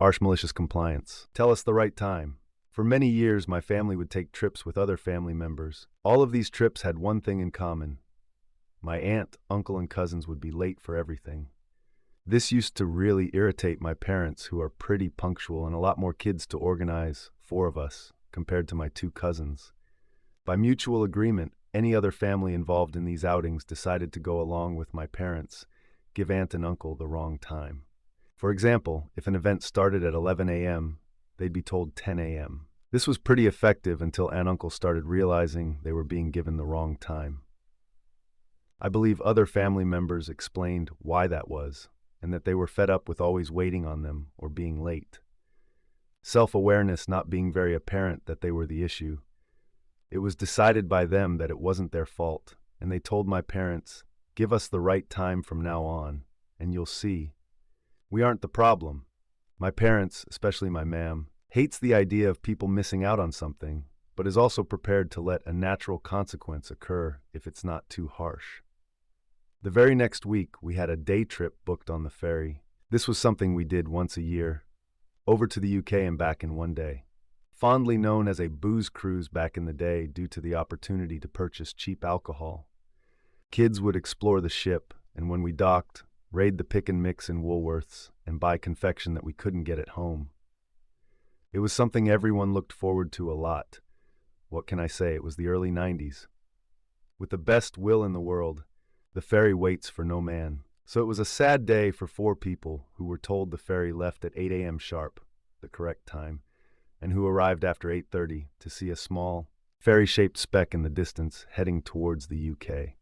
Harsh malicious compliance. Tell us the right time. For many years, my family would take trips with other family members. All of these trips had one thing in common. My aunt, uncle, and cousins would be late for everything. This used to really irritate my parents, who are pretty punctual and a lot more kids to organize, 4 of us, compared to my 2 cousins. By mutual agreement, any other family involved in these outings decided to go along with my parents, give aunt and uncle the wrong time. For example, if an event started at 11 a.m., they'd be told 10 a.m. This was pretty effective until aunt and uncle started realizing they were being given the wrong time. I believe other family members explained why that was, and that they were fed up with always waiting on them or being late. Self-awareness not being very apparent that they were the issue. It was decided by them that it wasn't their fault, and they told my parents, "Give us the right time from now on, and you'll see. We aren't the problem." My parents, especially my ma'am, hates the idea of people missing out on something, but is also prepared to let a natural consequence occur if it's not too harsh. The very next week, we had a day trip booked on the ferry. This was something we did once a year, over to the UK and back in one day. Fondly known as a booze cruise back in the day due to the opportunity to purchase cheap alcohol. Kids would explore the ship, and when we docked, raid the pick and mix in Woolworths and buy confection that we couldn't get at home. It was something everyone looked forward to a lot. What can I say? It was the early 90s. With the best will in the world, the ferry waits for no man. So it was a sad day for 4 people who were told the ferry left at 8 a.m. sharp, the correct time, and who arrived after 8:30 to see a small, ferry-shaped speck in the distance heading towards the UK.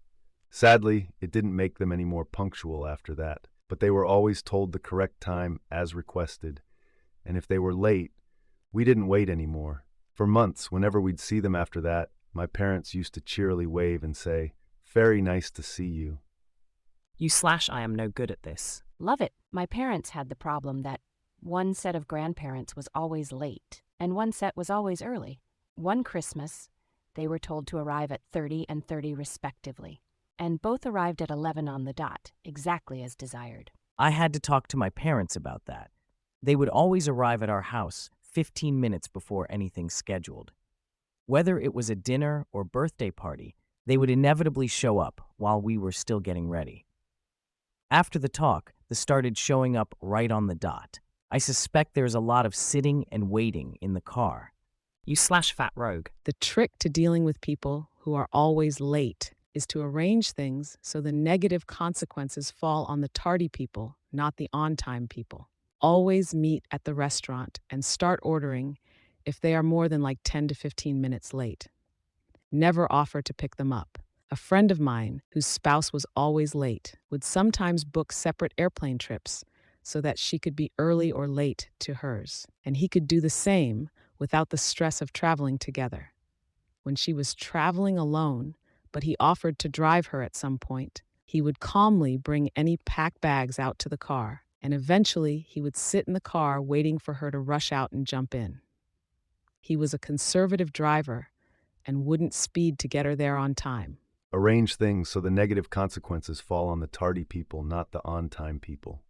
Sadly, it didn't make them any more punctual after that, but they were always told the correct time as requested, and if they were late, we didn't wait anymore. For months, whenever we'd see them after that, my parents used to cheerily wave and say, "Very nice to see you." I am no good at this. Love it. My parents had the problem that one set of grandparents was always late, and one set was always early. One Christmas, they were told to arrive at 30 and 30 respectively, and both arrived at 11 on the dot, exactly as desired. I had to talk to my parents about that. They would always arrive at our house 15 minutes before anything scheduled. Whether it was a dinner or birthday party, they would inevitably show up while we were still getting ready. After the talk, they started showing up right on the dot. I suspect there's a lot of sitting and waiting in the car. Fat rogue. The trick to dealing with people who are always late is to arrange things so the negative consequences fall on the tardy people, not the on-time people. Always meet at the restaurant and start ordering if they are more than 10 to 15 minutes late. Never offer to pick them up. A friend of mine, whose spouse was always late, would sometimes book separate airplane trips so that she could be early or late to hers, and he could do the same without the stress of traveling together. When she was traveling alone, but he offered to drive her at some point, he would calmly bring any packed bags out to the car, and eventually he would sit in the car waiting for her to rush out and jump in. He was a conservative driver and wouldn't speed to get her there on time. Arrange things so the negative consequences fall on the tardy people, not the on-time people.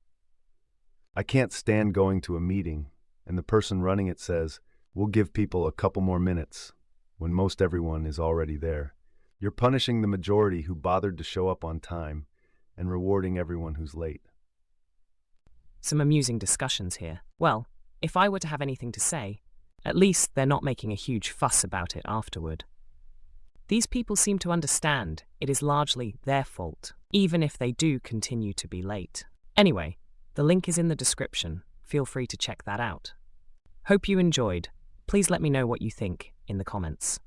I can't stand going to a meeting and the person running it says, "We'll give people a couple more minutes," when most everyone is already there. You're punishing the majority who bothered to show up on time and rewarding everyone who's late. Some amusing discussions here. Well, if I were to have anything to say, at least they're not making a huge fuss about it afterward. These people seem to understand it is largely their fault, even if they do continue to be late. Anyway, the link is in the description. Feel free to check that out. Hope you enjoyed. Please let me know what you think in the comments.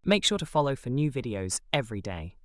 Make sure to follow for new videos every day.